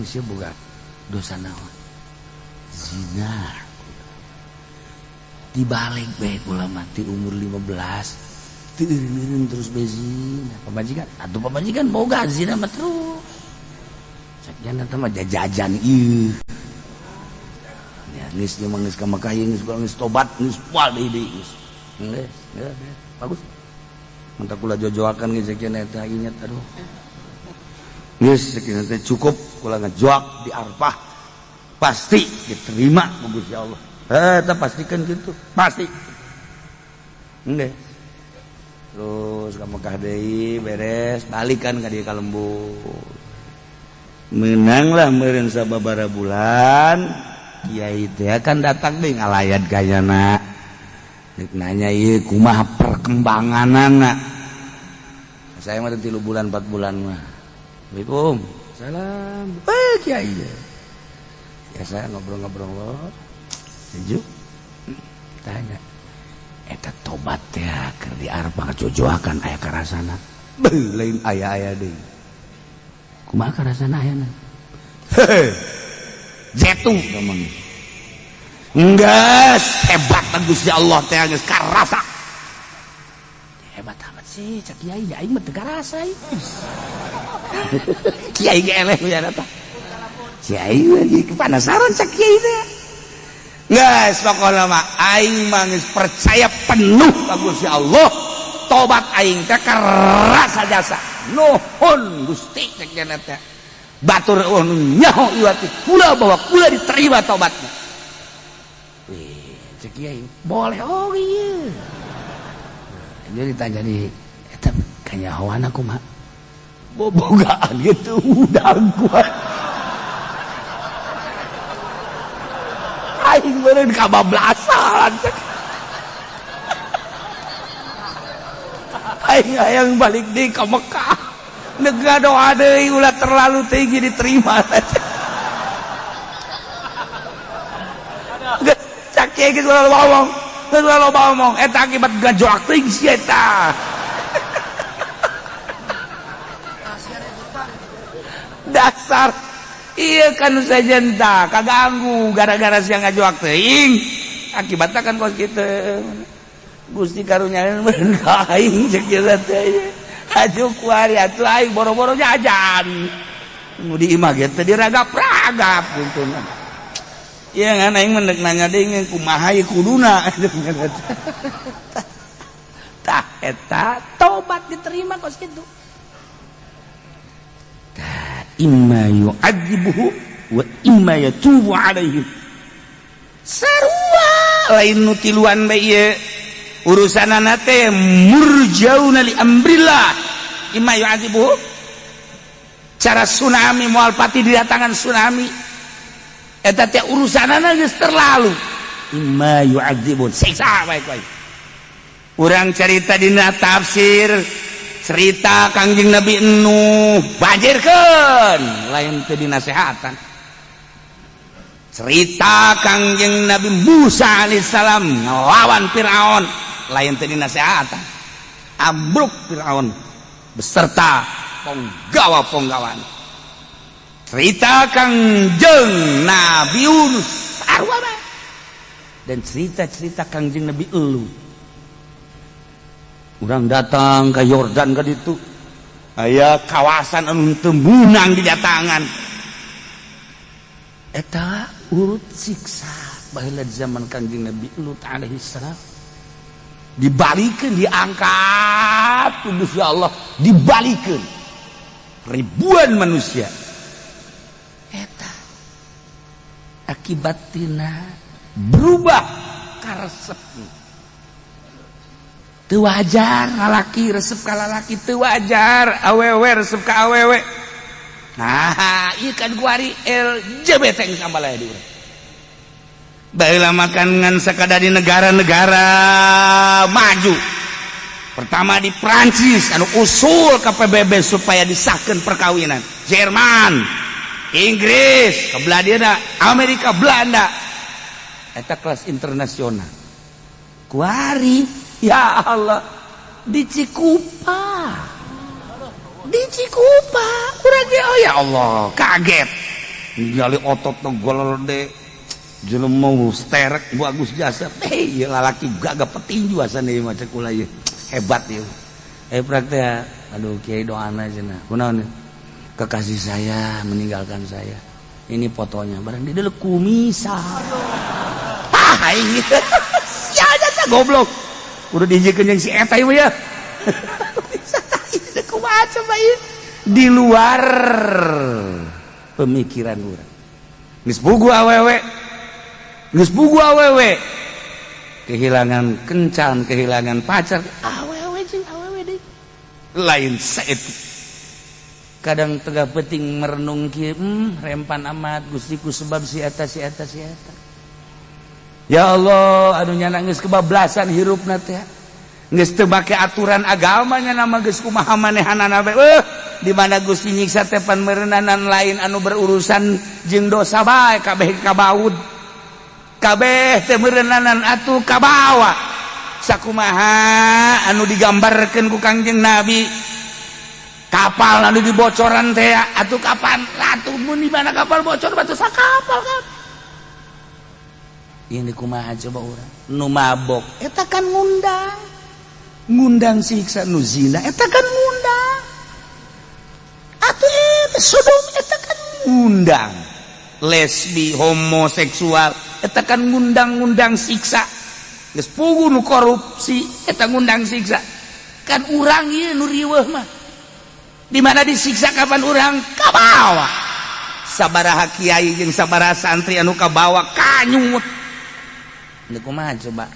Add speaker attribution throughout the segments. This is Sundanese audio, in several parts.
Speaker 1: manusia boga dosa naon zina dibalik baik ulama ti umur 15 teureun terus bezina pamajikan boga zina mah terus sakjana teh mah jajan ieu ya geus jeung geus ka Mekah geus tobat geus moal deui geus bagus mantap kula jojoakan geus sakjana teh inget aduh geus sakjana teh cukup kula ngajoak di Arfah pasti diterima ku Gusti Allah eta pastikan gitu pasti nggih terus ka Mekah deui beres balikan ka dieu ka lembur menanglah meureun sababaraha bulan kiai teh kan datang deui ngalayat gayana nek nanya ieu kumaha perkembanganana saya mah 3 bulan 4 bulan mah Assalamualaikum salam kiai ya saya ngobrol-ngobrol sejuk tanya eta tobat teh keur di Arfah jojoakan aya karasana beuh lain aya-aya deui kumaha karasana ayana zetung ngomong geus hebat Gusti Allah teh geus karasa hebat amat sih cak kiai aing mah teu karasa kiai ge eleh ya eta kiai lagi penasaran cak kiai teh geus pokona mah aing mah geus percaya penuh ka Gusti Allah tobat aing teh karasa jasa nuhun Gusti cek cenah teh batur nyaho ieu teh kula bahwa kula diterima tobatna cek kiai boleh ieu jadi ditanya di eta kanyahoana kumaha bobogaan gitu udang kuat aing meureun kabablasan aing hayang balik deui ka Mekah nega doa deui ulah terlalu tinggi diterima cak kieu geus ulah ngomong eta akibat gajoak teuing si eta dasar iya kan sajen tah kaganggu gara-gara siang ngajoak teuing akibatna kan kos kitu Gusti karunya meureun ka aing ceuk ieu teh atuh kuari atuh aing boro-boro jajan nu di imah ge teh diragap-ragap kuntuna ieu ngan aing mendek nanya deui kumaha ieu kuduna tah eta tobat diterima kos kitu imma yu'adzibuhu wa imma yatubu alaihim sarua lain nu tiluan bae ieu urusanana teh murjauna li amrillah imma yu'adzibuhu cara tsunami moal pati didatangan tsunami eta teh urusanana geus terlalu imma yu'adzibun siksa bae koy urang carita dina tafsir cerita Kangjeng Nabi Nuh bajirkeun lain teu dinasehatan cerita Kangjeng Nabi Musa alaihissalam ngelawan Firaun lain teu dinasehatan ambruk Firaun beserta ponggawa-ponggawan cerita Kangjeng Nabi Yunus sarua bae dan cerita-cerita Kangjeng Nabi Elu urang datang ke Yordan ka ditu aya kawasan anu teu meunang didatangan eta urut siksa baheula zaman Kangjeng Nabi Lut alaihi salam dibalikeun diangkat ku Gusti Allah dibalikeun ribuan manusia eta akibatina berubah karesepna teu wajar lalaki resep ka lalaki teu wajar awewe resep ka awewe nah ieu kan kuari LGBT geus sambalaya di urang baheula makan ngan sakada di negara-negara maju pertama di Prancis anu usul ka PBB supaya disahkeun perkawinan Jerman Inggris kabelah dieuna Amerika Belanda eta kelas internasional kuari ya Allah di Cikupa urang ge oh ya Allah kaget ningali otot golol de jelema mau sterek bagus jasa ieu lalaki gagah petinju asana ieu mah cek ulah ieu hebat ieu praktek aduh kiai doana cenah kunaon kekasih saya meninggalkan saya ini fotonya barang di dalam kumisah aing sia aja goblok udah dijiekeun jeung si eta ieu ya kumaha coba ieu di luar pemikiran urang geus bugu awewe kehilangan kencan kehilangan pacar awewe jeung awewe deui lain saeutik kadang tengah penting merenung kieu rempan amat Gustiku sebab si eta ya Allah anu nyana geus kebablasan hirupna teh geus teu make aturan agamanya nama geus kumaha manehanana we di mana Gusti nyiksa teh pan meureunnan lain anu berurusan jeung dosa bae kabeh kabaud kabeh teh meureunnan atuh kabawa sakumaha anu digambarkeun ku Kangjeng Nabi kapal anu dibocoran teh atuh kapan atuh mun di mana kapal bocor batu sakapal kan ini kumaha coba urang nu mabok eta kan ngundang siksa nu zina eta kan ngundang atuh eta sodom eta kan ngundang lesbi homoseksual eta kan ngundang siksa geus pugu nu korupsi eta ngundang siksa kan urang ieu nu riweuh mah di mana disiksa kapan urang kabawa sabaraha kiai jeung sabaraha santri anu kabawa kanyut ini kumaha coba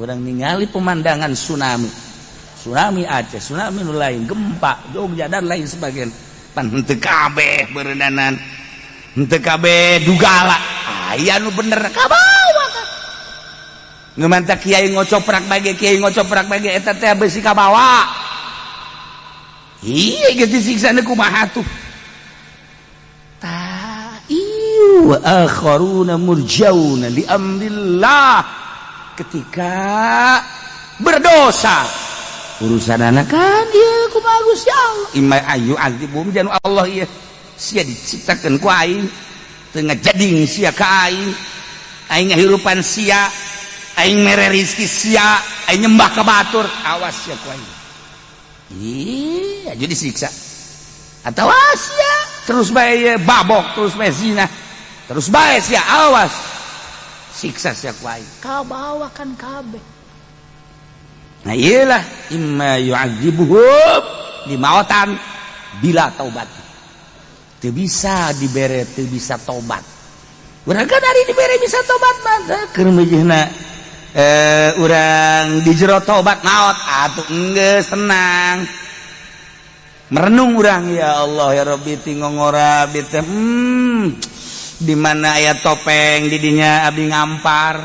Speaker 1: urang ningali pemandangan tsunami Aceh tsunami nu lain gempa Jogja dan lain sebagainya pan henteu kabeh beureunanan henteu kabeh dugala aya nu bener kabawa kan ngeumanta kiai ngocoprak bage eta teh beusi kabawa iya geus disiksa na kumaha tuh wa akharuna murjauna li amrillah ketika berdosa urusanana kan ieu kumaha Gusti Allah imma ayu azibum janu Allah ieu sia diciptakeun ku aing teu ngajading sia ka aing ngahirupan sia aing mere rezeki sia aing nyembah ka batur awas sia ku aing iya jadi siksa atau sia terus bae babok terus bae zina terus bae sia awas siksa sia ku aing kabawa kan kabeh nah iyalah imma yu'adzibuhum dimautan bila taubat teu bisa dibere teu bisa tobat urang kan ari dibere bisa tobat mah keur meujeuhna urang dijero tobat naot atuh enggeus tenang merenung urang ya Allah ya Rabbi tingongora abdi teh di mana aya topeng di dinya abdi ngampar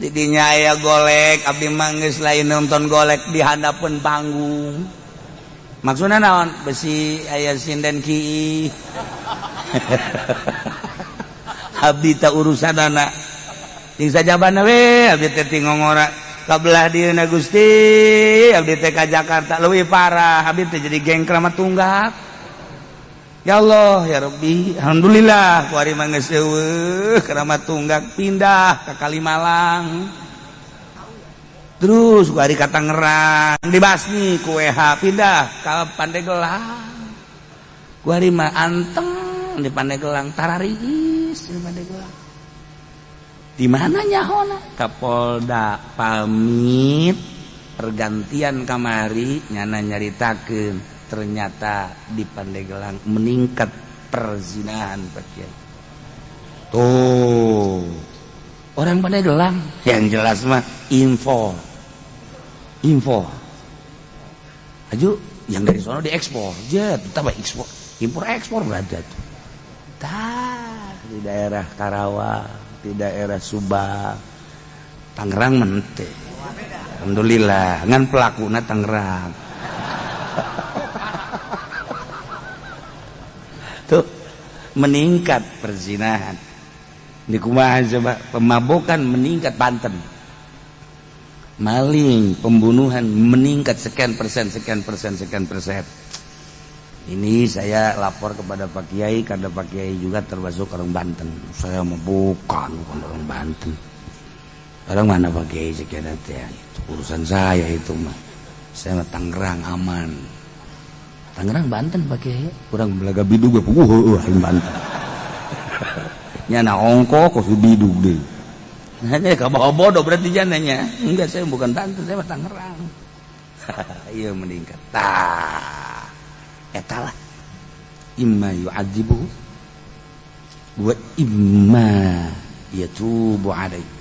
Speaker 1: di dinya aya golek abdi mah geus lain nonton golek di handapeun panggung maksudna naon besi aya sinden ki abdi teh urusanana ting sajabana we abdi teh tingongora kabelah dieuna Gusti abdi teh ka Jakarta leuwih parah abdi teh jadi geng Kramat Tunggak ya Allah ya Rabbi alhamdulillah ku ari mah geus eueuh Kramat Tunggak pindah ka Kalimalang terus ku ari ka Tangerang dibasmi ku WH pindah ka Pandeglang ku ari mah anteng di Pandeglang tarariis di Pandeglang di mana nyahona Kapolda pamit pergantian kamari nyana nyaritakeun ternyata di Pandeglang meningkat perzinahan Pak Kiai tuh orang Pandeglang yang jelas mah info aju yang dari sono diekspor jet tambah ekspor impor ekspor berada tuh di daerah Karawang di daerah Subang Tangerang mente alhamdulillah ngan pelakuna Tangerang tuh meningkat perzinahan di kumaha coba pemabokan meningkat Banten maling pembunuhan meningkat sekian persen Ini saya lapor kepada Pak Kiai karena Pak Kiai juga termasuk orang Banten. Saya mah bukan orang Banten. Orang mana Pak Kiai sekian ya? Urusan saya itu mah. Saya mah Tangerang aman. Tangerang Banten Pak Kiai. Kurang belaga bidug Banten. Nyana ongko kok bidug deh. Hanya kabawa bodoh berarti jananya. Enggak, saya bukan Banten, saya mah Tangerang. Iya meningkat. Tah. Etalah. Imma yu'adzibuhu wa imma yatubu alaihi.